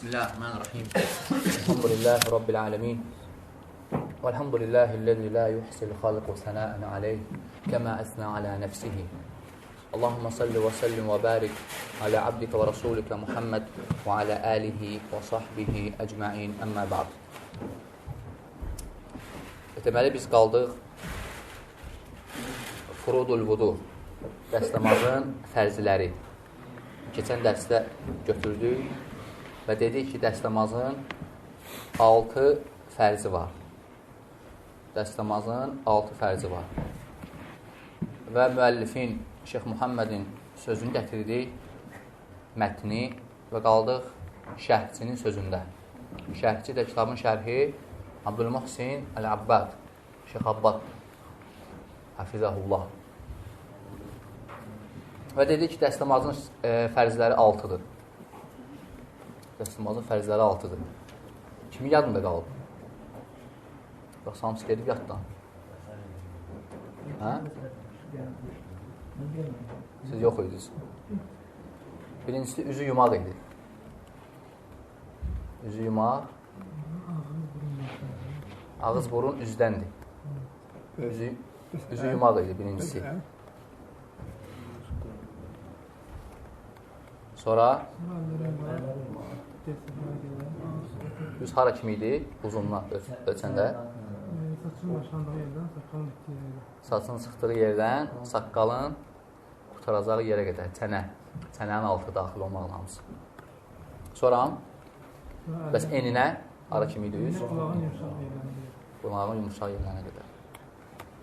Bismillahirrahmanirrahim. Elhamdülillahi Rabbil alemin. Velhamdülillahi'llezî lâ yuhsil halqu senâen aleyh kemâ esnâ alâ nefsihi. Allahümme salli ve sellim ve barik ala abdike ve rasulike Muhammed ve ala alihi ve sahbihi ecma'in emmâ ba'd. Deməli, biz qaldıq Furudul vudu, dəstəmazın fərziləri. Keçən dərsdə götürdük və dedik ki, dəstəmazın 6 fərzi var. Dəstəmazın 6 fərzi var. Və müəllifin Şeyx Muhammedin sözünü gətirdik, mətni və qaldıq şərhçinin sözündə. Şərhçi də kitabın şərhi Abdülmuhsin Əl-Abbad, Şeyx Abbad, Hafizəhullah. Və dedik ki, dəstəmazın fərzləri 6-dır. Dəstəmazın fərzləri 6-dır. Kimin yadında qalıb? Bax, hamısı gedib yaddan. Hə? Siz yox idiniz. Birincisi, üzü yumaq idi. Üzü yumaq. Ağız, burun üzdəndir. Üzü yumaq idi birincisi. Sonra üz hara kimi idi? Uzunluğa ölçəndə. Saçın çıxdığı yerdən saqqalın qurtaracağı yerə qədər. Çənənin altı daxil olmaqla hamısı. Sonra bəs eninə hara kimi idi üz? Qulağın yumuşaq yerlərinə qədər.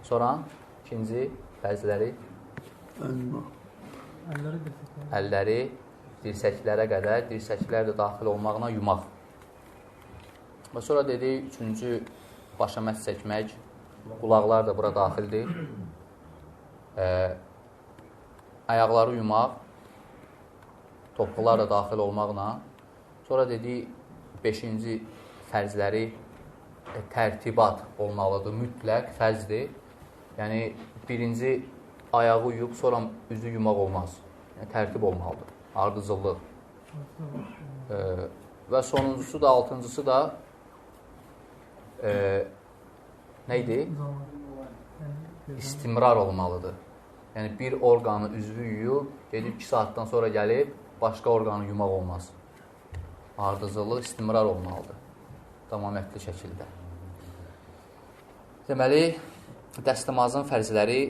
Sonra ikinci fərzləri əlləri dirsəklərə qədər, dirsəklər də daxil olmaqla yumaq. Və sonra dedik, üçüncü başa məhz çəkmək, qulaqlar da bura daxildir. Ayaqları yumaq, topuqlar da daxil olmaqla. Sonra dedik, 5-ci fərzləri tərtibat olmalıdır, mütləq fərzdir. Yəni, birinci ayağı yuyub, sonra üzü yumaq olmaz. Yəni, tərtib olmalıdır, ardıcıllıq. Və sonuncusu da, altıncısı da nə idi? İstimrar olmalıdır. Yəni, bir orqanı, üzvü yuyub, gedib 2 saatdan sonra gəlib, başqa orqanı yumaq olmaz. Ardıcıllıq, istimrar olmalıdır. Tamamiyyətli şəkildə. Deməli, dəstəmazın fərzləri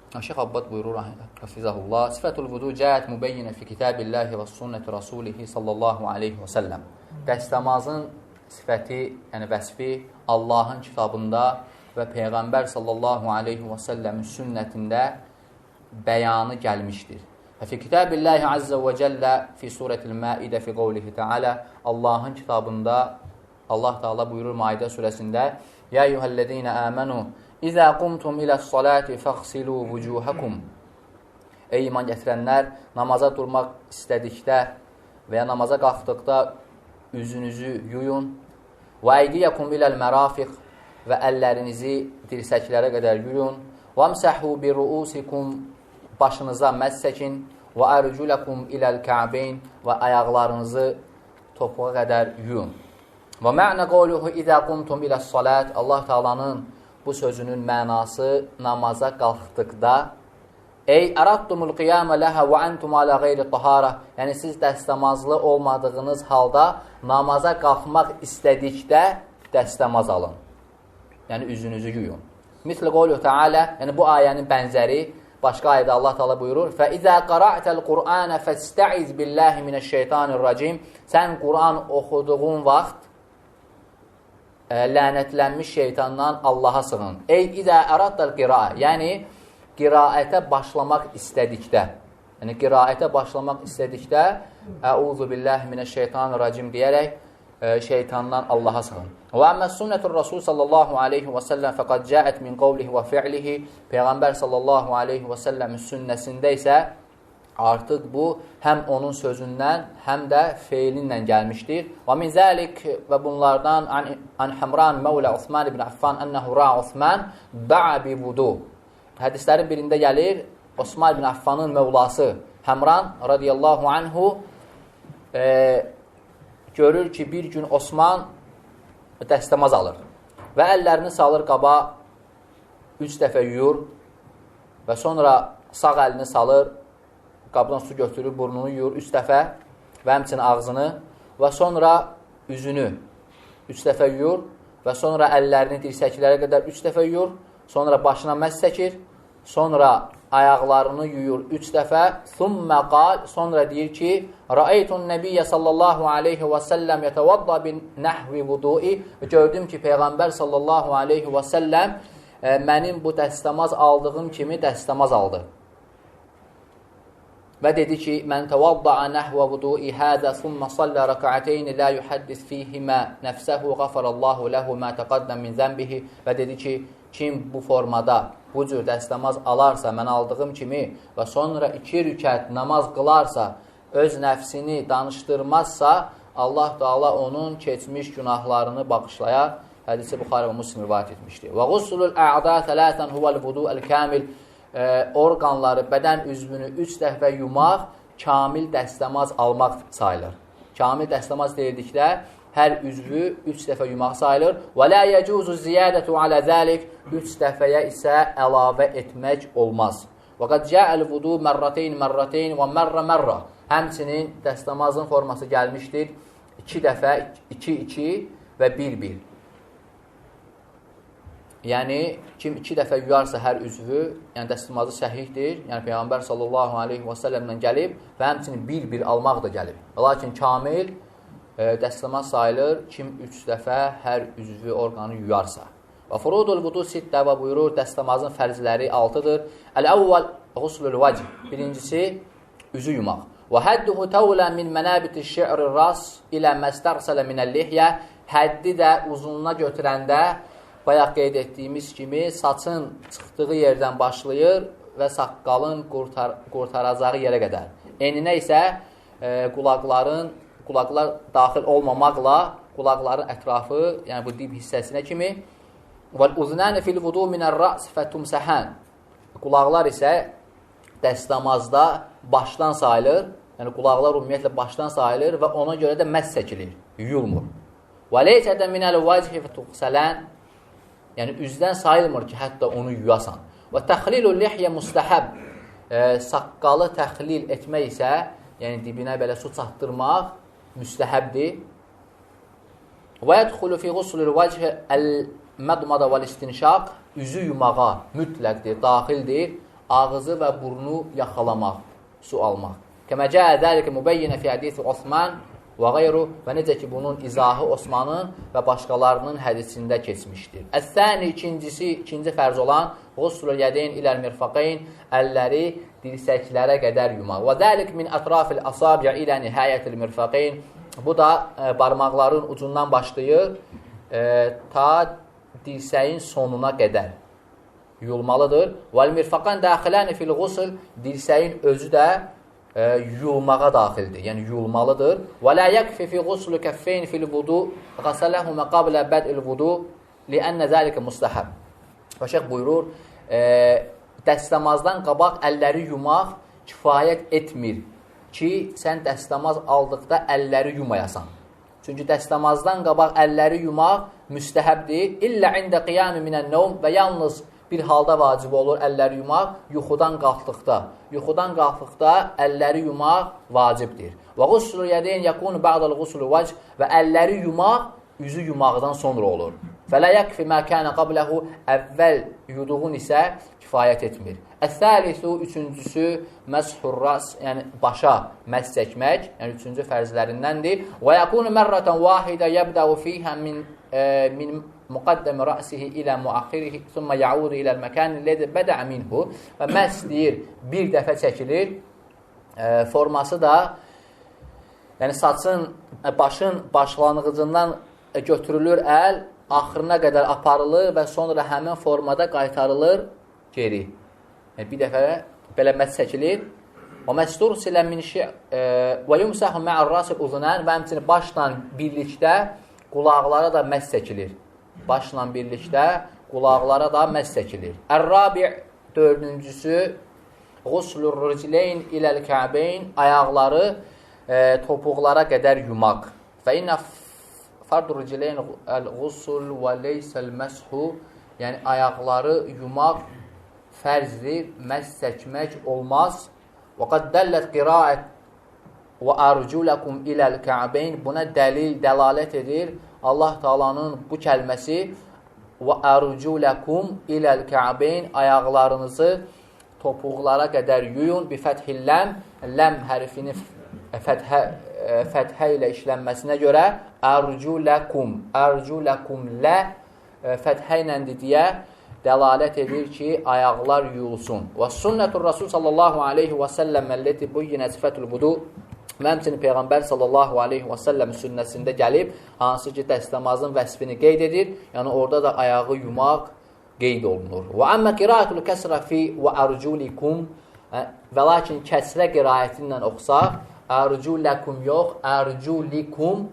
Şeyx Abbad buyurur, Hafizəhullah, Sifətul vudu cəhət mübəyyinə fi kitabillahi və sünnəti rasulihi sallallahu aleyhi və səlləm. Dəstəmazın sifəti, yəni vəsfi Allahın kitabında və Peyğəmbər sallallahu aleyhi və səlləmin sünnətində bəyanı gəlmişdir. Və fi kitabillahi azza və cəllə fi surətil Maidə fi qavlihi təalə, Allahın kitabında Allah Teala buyurur Maidə surəsində, Ya eyyuhəllədinə əmənu İzə qumtum iləs-salati fəxsilu vucuhakum. Ey iman gətirənlər, namaza durmaq istədikdə və ya namaza qalxdıqda üzünüzü yuyun. Və eydiyakum iləl-mərafiq və əllərinizi dirsəklərə qədər yuyun. Və amsəhu bi ruusikum, başınıza məs çəkin. Və ərculakum iləl-kə'beyn və ayaqlarınızı topuğa qədər yuyun. Və mə'nə qawluhu izə qumtum iləs-salat, Allah Teala'nın bu sözünün mənası namaza qalxdıqda ey ərattumul qiyamə ləhə və entum alə qeyri tahara, yəni siz dəstəmazlı olmadığınız halda namaza qalxmaq istədikdə dəstəmaz alın. Yəni üzünüzü yuyun. Misli qawluhu təalə, yəni bu ayənin bənzəri başqa ayədə Allah Teala buyurur: "Fəizə qara'təl Qur'anə fəstəiz billahi minəşşeytanirracim." Sən Qur'an oxuduğun vaxt lənətlənmiş şeytandan Allaha sığın. Ey izə əraddəl qiraə, yəni qiraətə başlamaq istədikdə, yəni qiraətə başlamaq istədikdə Əuzu billahi minəşşeytanirracim deyərək şeytandan Allaha sığın. Və əmmə sünnətur Rasul sallallahu aleyhi və səlləm fəqad cəət min qavlihi və fi'lihi, Peyğəmbər sallallahu aleyhi və səlləmin sünnəsində isə artıq bu həm onun sözündən, həm də feilinlə gəlmişdir. Və min zəlik və bunlardan an Həmran Məvlə Osman ibn Affan ənəhu ra Osman ba'a bi vudu. Hədislərin birində gəlir, Osman ibn Affanın mövlası Həmran radiyallahu anhu görür ki, bir gün Osman dəstəmaz alır və əllərini salır qaba, 3 dəfə yuyur və sonra sağ əlini salır, qabdan su götürür, burnunu yuyur 3 dəfə və həmçinin ağzını və sonra üzünü 3 dəfə yuyur və sonra əllərini dirsəklərə qədər 3 dəfə yuyur, sonra başına məs çəkir, sonra ayaqlarını yuyur 3 dəfə, thumma qal, sonra deyir ki, Rəeytun Nəbiyyə sallallahu aleyhi və səlləm yətəvadda bin nəhvi vudui, gördüm ki, Peyğəmbər sallallahu aleyhi və səlləm mənim bu dəstəmaz aldığım kimi dəstəmaz aldı. Və dedi ki, mən təvadda'a nəhvə vudui hədə thumma sallə rəka'ateyni la yuhaddis fihimə nəfsəhu qafarallahu ləhu mə təqaddəm min zənbihi və dedi ki, kim bu formada, bu cür dəstəmaz alarsa, mən aldığım kimi və sonra 2 rükət namaz qılarsa, öz nəfsini danışdırmazsa, Allah Teala onun keçmiş günahlarını bağışlayar. Hədisi Buxari və Müslim rivayət etmişdir. Və qusulul ə'da thələtən huvəl vudu'əl kamil, orqanları, bədən üzvünü 3 dəfə yumaq, kamil dəstəmaz almaq sayılır. Kamil dəstəmaz deyildikdə, hər üzvü 3 dəfə yumaq sayılır. Və lə yəcuzu ziyadətu alə zəlik, 3 dəfəyə isə əlavə etmək olmaz. Və qad cəəl vudu mərrateyn və mərrə. Həmçinin dəstəmazın forması gəlmişdir. 2 dəfə, 2-2 və 1-1. Yəni, kim 2 dəfə yuyarsa hər üzvü, yəni dəstəmazı səhihdir. Yəni, Peyğəmbər sallallahu aleyhi və səlləmdən gəlib və həmçinin 1-1 almaq da gəlib. Lakin kamil dəstəmaz sayılır, kim 3 dəfə hər üzvü orqanı yuyarsa. Və furudul vudu sittə və buyurur, dəstəmazın fərzləri 6-dır. Əl-əvvəlğuslul vəcih, birincisi üzü yumaq. Və hədduhu təvlən min mənəbiti şi'ri ras ilə məstərsələ minəl-lihyə, həddi də uzununa götürəndə, bayaq qeyd etdiyimiz kimi, saçın çıxdığı yerdən başlayır və saqqalın qurtaracağı yerə qədər. Eninə isə qulaqlar daxil olmamaqla, qulaqların ətrafı, yəni bu dib hissəsinə kimi, vəl-uzunəni fil-vudu minər-ras fətumsəhən, qulaqlar isə dəstəmazda başdan sayılır, yəni qulaqlar ümumiyyətlə başdan sayılır və ona görə də məs çəkilir, yuyulmur. Və leycədə minəl-vəcih fətuqsələn, yəni üzdən sayılmır ki, hətta onu yuyasan. Və təxlilul-lihyə müstəhəb, saqqalı təxlil etmək isə, yəni dibinə belə su çatdırmaq müstəhəbdir. Və yədxulu fi quslul-vəcih əl-mədmada vəl-istinşaq, üzü yumağa mütləqdir, daxildir, ağzı və burnu yaxalamaq, su almaq. Kəmə cəə dəlikə mübəyyinə fi hədisi Osman və qeyru və necə ki, bunun izahı Osmanın və başqalarının hədisində keçmişdir. Əs-səni, ikinci fərz olan quslul yədeyn iləl mirfaqeyn, əlləri dirsəklərə qədər yumaq. Və dəlik min ətrafil asabiyə ilə nihayətil mirfaqeyn, bu da barmaqların ucundan başlayır, ta dirsəyin sonuna qədər yuyulmalıdır. Vəl-mirfaqan daxiləni fil qusl, dirsəyin özü də yuyulmağa daxildir, yəni yuyulmalıdır. Və lə yəkfi fi quslu kəffeyn fil vudu qasələhumə qablə bəd'il vudu liənnə zəlikə mustəhəb. Və şeyh buyurur, dəstəmazdan qabaq əlləri yumaq kifayət etmir ki, sən dəstəmaz aldıqda əlləri yumayasan. Çünki dəstəmazdan qabaq əlləri yumaq müstəhəbdir. İllə ində qiyami minən-nəvm və yalnız bir halda vacib olur əlləri yumaq, yuxudan qalxdıqda. Yuxudan qalxdıqda əlləri yumaq vacibdir. Və quslul yədeyn yəkunu ba'dal quslul vəcih, və əlləri yumaq üzü yumaqdan sonra olur. Fələ yəkfi mə kənə qabləhu, əvvəl yuduğun isə kifayət etmir. Əs-səlisu, üçüncüsü, məshur ras, yəni başa məs çəkmək, yəni üçüncü fərzlərindəndir. Və yəkunu mərrətən vahidə yəbdəu fiyhə min müqəddəmi rəsihi ilə müaxirihi, thumma yaudu iləl məkəni lədə bədə minhu, və məs deyir, bir dəfə çəkilir, forması da, yəni saçın, başın başlanğıcından götürülür əl, axırına qədər aparılır və sonra həmin formada qaytarılır geri. Yəni, bir dəfə belə məs çəkilir. Və məstur silə min və yumsəhu mə'ər rasil uzunən, və həmçinin başla birlikdə qulaqlara da məs çəkilir. Başla birlikdə qulaqlara da məs çəkilir. Ər-rabi' dördüncüsü quslur ricleyn iləl kəbeyn, ayaqları topuqlara qədər yumaq. فَإِنَّ فَرْضُ الرِّجِلَيْنِ الْغُسُلُ وَلَيْسَ الْمَسْحُ Yəni, ayaqları yumaq fərzdir, məs çəkmək olmaz. وَقَدْ دَلَّتْ قِرَاءَةٌ وَأَرْجُلَكُمْ إِلَى الْكَعْبَيْنِ Buna dəlalət edir Allah Taala'nın bu kəlməsi وَأَرْجُلَكُمْ إِلَى الْكَعْبَيْنِ Ayaqlarınızı topuqlara qədər yuyun. Bifəthilləm, ləm hərfini fəthə ilə işlənməsinə görə ərculəkum, ərculəkum lə fəthə ilə deyə dəlalət edir ki, ayaqlar yuyulsun. Və sünnətur Rasul sallallahu aleyhi və səlləm əlləti buyyinə sifətul budu Məmçinin Peyğəmbər sallallahu aleyhi və səlləm sünnəsində gəlib, hansı ki, dəstəmazın vəsfini qeyd edir. Yəni, orada da ayağı yumaq qeyd olunur. Və əmmə qiraətul kəsrə fi və ərculikum və lakin kəsrə qiraəti ilə oxusaq, ərculəkum yox, ərculikum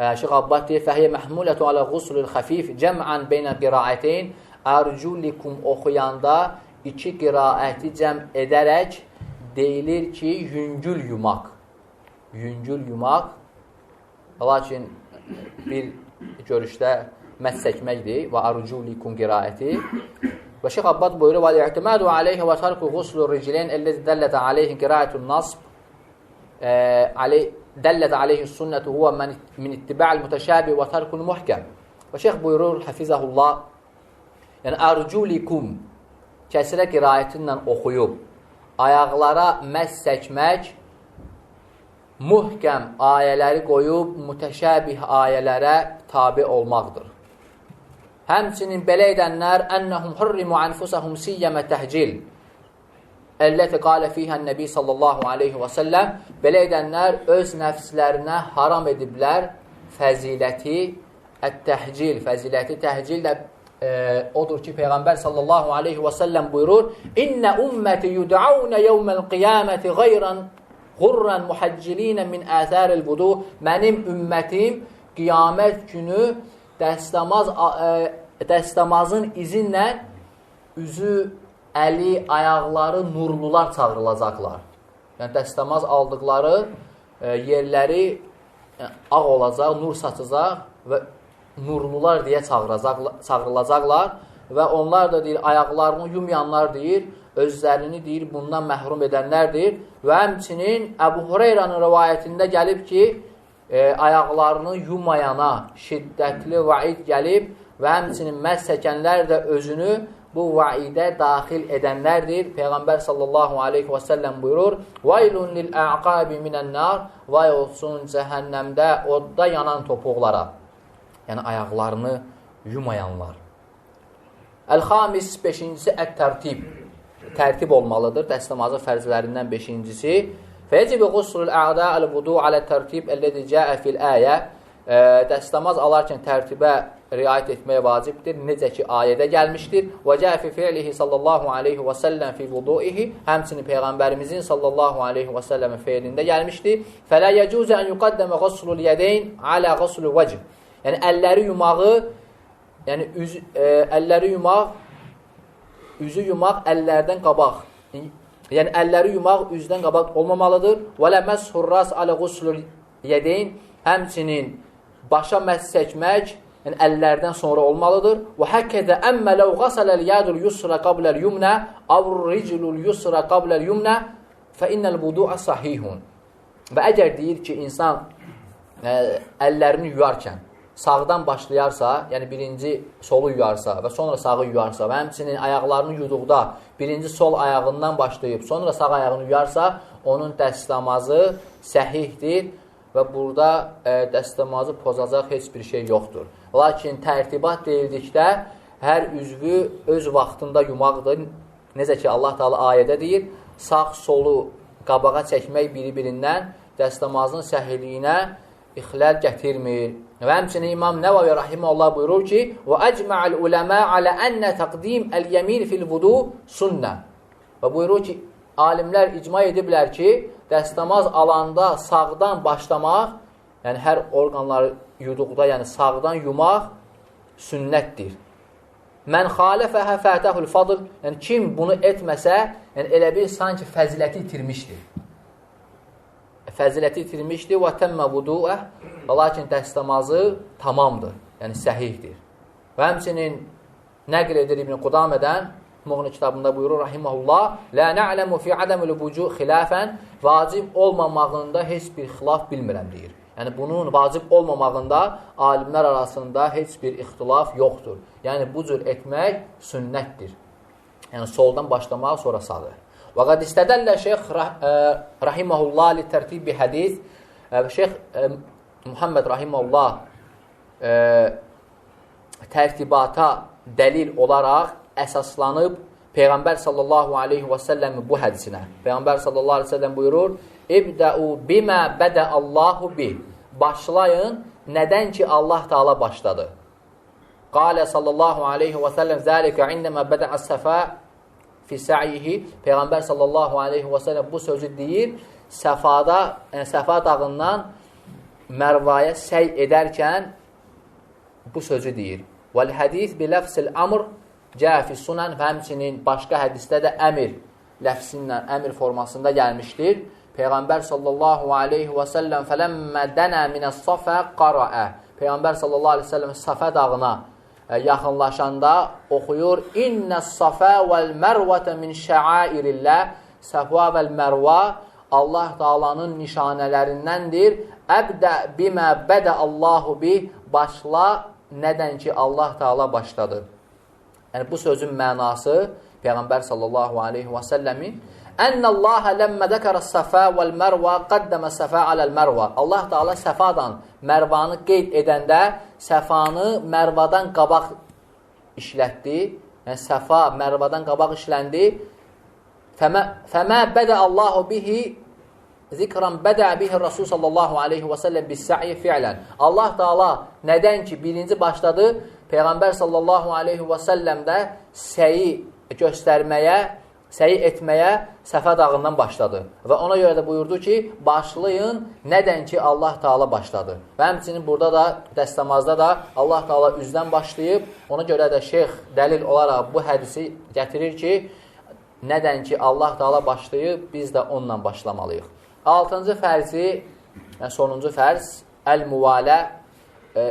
Şeyx Abbad deyir, fəhiyyə məhmulətu alə qusulul xəfif cəmən beynə qiraəteyn ərculikum oxuyanda iki qiraəti cəm edərək deyilir ki, yüngül yumaq. Yüngül yumaq, lakin bir görüşdə məs çəkməkdir və ərculikum qiraəti. Və Şeyx Abbad buyurur, və i'timədu aleyhi və tarku qusulur ricilən əlləzi dəllətə aleyhi qiraətun nasb dəllət aleyhi sünnətu huvə min ittibə'l mütəşəbi və tərkul muhkəm. Və şeyx buyurur, həfizəhullah, yəni ərculikum kəsrə qiraətinlə oxuyub, ayaqlara məs çəkmək, muhkəm ayələri qoyub, mütəşəbih ayələrə tabi olmaqdır. Həmçinin belə edənlər, ənəhum hurrimu anfusahum siyyəmə təhcil, əlləti qalə fiyhən nəbi sallallahu aleyhi və səlləm, belə edənlər öz nəfslərinə haram ediblər fəziləti ət-təhcil. Fəziləti təhcil də odur ki, Peyğəmbər sallallahu aleyhi və səlləm buyurur, İnnə ümməti yud'aunə yevməl qiyaməti qeyran qurran muhəccilinə min əthəril budu. Mənim ümmətim qiyamət günü dəstəmazın izinlə üzü, əli, ayaqları nurlular çağırılacaqlar. Yəni, dəstəmaz aldıqları yerləri ağ olacaq, nur saçacaq və nurlular deyə çağırılacaqlar və onlar da deyir, ayaqlarını yumayanlar deyir, özlərini deyir, bundan məhrum edənlərdir və həmçinin Əbu Hureyranın rəvayətində gəlib ki, ayaqlarını yumayana şiddətli vaid gəlib və həmçinin məs çəkənlər də özünü bu vaidə daxil edənlərdir. Peyğəmbər sallallahu aleyhi və səlləm buyurur, Vaylun lil əqabi minən-nar, vay olsun cəhənnəmdə odda yanan topuqlara. Yəni, ayaqlarını yumayanlar. Əl-xamis, beşincisi, ət-tərtib. Tərtib olmalıdır. Dəstəmazın fərzlərindən beşincisi. Fəyəcib quslul ə'da əl-vudu alə-tərtib əlləzi cəə fil-əyə. Dəstəmaz alarkən tərtibə riayət etməyə vacibdir. Necə ki, ayədə gəlmişdir. Və cəə fi fi'lihi sallallahu aleyhi və səlləm fi vudu'ihi. Həmçinin Peyğəmbərimizin sallallahu aleyhi və səlləmin feilində gəlmişdir. Fələ yəcuzə ən yuqaddəmə quslul yədeyn alə quslul vəcib. Yəni, əlləri yumağı, yəni, əlləri yumaq, üzü yumaq əllərdən qabaq. Yəni, əlləri yumaq üzdən qabaq olmamalıdır. Və lə məshurras alə quslul yədeyn. Həmçinin başa məs çəkmək, yəni əllərdən sonra olmalıdır. Və həkkədə əmmə ləv qasələl yədul yusra qabləl yumnə avr riclul yusra qabləl yumnə fə innəl vudu'a sahihun. Və əgər deyir ki, insan əllərini yuyarkən sağdan başlayarsa, yəni birinci solu yuyarsa və sonra sağı yuyarsa və həmçinin ayaqlarını yuduqda birinci sol ayağından başlayıb sonra sağ ayağını yuyarsa, onun dəstəmazı səhihdir və burada dəstəmazı pozacaq heç bir şey yoxdur. Lakin tərtibat deyildikdə hər üzvü öz vaxtında yumaqdır. Necə ki, Allah Teala ayədə deyir, sağ solu qabağa çəkmək biri-birindən dəstəmazın səhihliyinə ixləl gətirmir. Və həmçinin İmam Nəvavi rahimehullah buyurur ki, və əcmə'əl uləmə alə ənə təqdim əl-yəmin fil-vudu sünnə. Və buyurur ki, alimlər icma ediblər ki, dəstəmaz alanda sağdan başlamaq, yəni hər orqanları yuduqda, yəni sağdan yumaq sünnətdir. Mən xalifəhə fətəhül fadıl, yəni kim bunu etməsə, yəni elə bir sanki fəziləti itirmişdir. Fəziləti itirmişdir və təmmə vudu'ə və lakin dəstəmazı tamamdır, yəni səhihdir. Və həmçinin nəql edir İbn Qudamədən, Muğni kitabında buyurur, rahiməhullah, lə nə'ləmu fi adəmül vücu xilafən, vacib olmamağında heç bir xilaf bilmirəm, deyir. Yəni, bunun vacib olmamağında alimlər arasında heç bir ixtilaf yoxdur. Yəni, bu cür etmək sünnətdir. Yəni, soldan başlamaq, sonra sağı. Və qad istədəllə şeyx rahiməhullah li tərtibi hədis, şeyx Muhammed rahiməhullah tərtibata dəlil olaraq əsaslanıb Peyğəmbər sallallahu aleyhi və səlləmin bu hədisinə. Peyğəmbər sallallahu aleyhi və səlləm buyurur, İbdəu bimə bədə Allahu bih. Başlayın, nədən ki Allah Teala başladı. Qalə sallallahu aleyhi və səlləm, zəlikə indəmə bədə əs-səfə fi sə'ihi. Peyğəmbər sallallahu aleyhi və səlləm bu sözü deyir, Səfa dağından Mərvaya səy edərkən bu sözü deyir. Vəl-hədis bi-ləfsil əmr cəfi sunan və həmçinin başqa hədisdə də əmir ləfsindən, əmir formasında gəlmişdir. Peyğəmbər sallallahu aleyhi və səlləm fələmmə dənə minəs-safə qarəə. Peyğəmbər sallallahu aleyhi və səlləm Safə dağına yaxınlaşanda oxuyur, İnnəs-safə vəl-mərvətə min şəairilləh. Səfa vəl-mərva Allah Taalanın nişanələrindəndir. Əbdə bimə bədə Allahu bih. Başla nədən ki Allah Taala başladı. Yəni, bu sözün mənası Peyğəmbər sallallahu aleyhi və səlləmin Ənəlləhə ləmmə dəkərəs-səfə vəl-mərvə qəddəmə səfə aləl-mərvə. Allah Taala Səfadan Mərvanı qeyd edəndə Səfanı Mərvadan qabaq işlətdi. Yəni, Səfa Mərvadan qabaq işləndi. Fəmə bədə Allahu bihi zikran bədə bihi Rasul sallallahu aleyhi və səlləm bis-sə'i fi'lən. Allah Taala nədən ki birinci başladı, Peyğəmbər sallallahu aleyhi və səlləm də səyi göstərməyə, səyi etməyə Səfə dağından başladı. Və ona görə də buyurdu ki, başlayın nədən ki Allah Taala başladı. Və həmçinin burada da, dəstəmazda da Allah Taala üzdən başlayıb, ona görə də şeyx dəlil olaraq bu hədisi gətirir ki, nədən ki Allah Taala başlayıb, biz də onunla başlamalıyıq. 6-cı fərzi, yəni sonuncu fərz, əl-müvalə,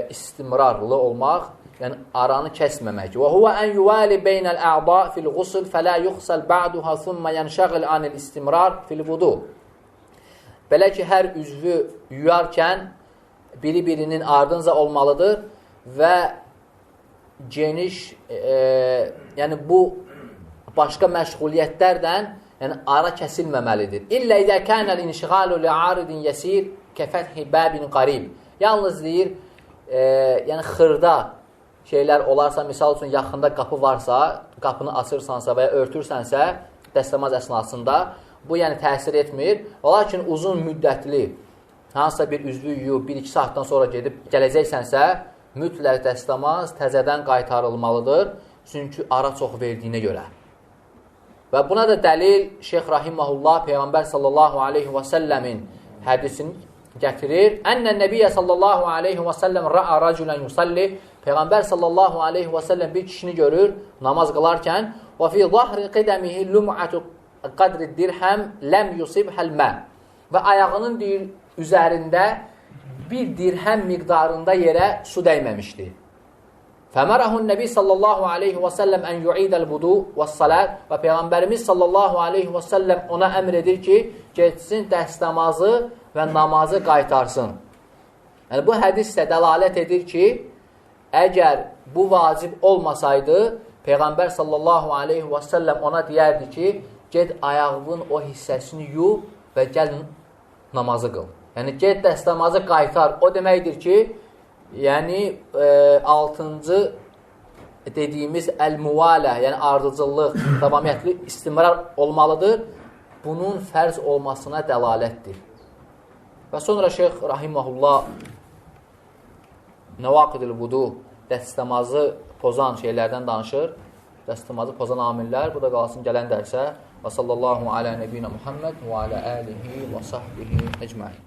istimrarlı olmaq, yəni aranı kəsməmək. Və huvə ən yuvali beynəl ə'ba fil-ğusl fələ yuxsəl ba'duha thumma yanşəğil anil istimrar fil-vudu. Belə ki, hər üzvü yuyarkən biri-birinin ardınca olmalıdır və geniş, yəni bu başqa məşğuliyyətlərdən yəni ara kəsilməməlidir. İllə idə kənəl inşiğalu li'aridin yəsir kəfəthi bəbin qarib. Yalnız deyir, yəni xırda şeylər olarsa, misal üçün yaxında qapı varsa, qapını açırsansa və ya örtürsənsə, dəstəmaz əsnasında, bu yəni təsir etmir. Lakin uzun müddətli, hansısa bir üzvü yuyub, 1-2 saatdan sonra gedib gələcəksənsə, mütləq dəstəmaz təzədən qaytarılmalıdır. Çünki ara çox verdiyinə görə. Və buna da dəlil Şeyx Rahiməhullah Peyğəmbər sallallahu aleyhi və səlləmin hədisini gətirir. Ənnən nəbiyyə sallallahu aleyhi və səlləm rə'a rəculən yusalli. Peyğəmbər sallallahu aleyhi və səlləm bir kişini görür namaz qılarkən və fi zahri qidəmihi lum'atu qadri dirhəm ləm yusibhəl mə. Və ayağının deyir, üzərində bir dirhəm miqdarında yerə su dəyməmişdi. Fəmərəhun Nəbi sallallahu aleyhi və səlləm ən yu'idəl vudu və salat. Və Peyğəmbərimiz sallallahu aleyhi və səlləm ona əmr edir ki, getsin dəstəmazı və namazı qaytarsın. Yəni, bu hədis də dəlalət edir ki, əgər bu vacib olmasaydı, Peyğəmbər sallallahu aleyhi və səlləm ona deyərdi ki, get ayağının o hissəsini yu və gəl namazı qıl. Yəni, get dəstəmazı qaytar. O deməkdir ki, yəni 6-cı dediyimiz əl-müvalə, yəni ardıcıllıq, davamiyyətli istimrar olmalıdır. Bunun fərz olmasına dəlalətdir. Və sonra Şeyx Rahiməhullah Nəvaqidil vudu, dəstəmazı pozan şeylərdən danışır. Dəstəmazı pozan amillər. Bu da qalsın gələn dərsə. Və sallallahu alə nəbiyyə Muhammed və alə əlihi və sahbihi əcmain.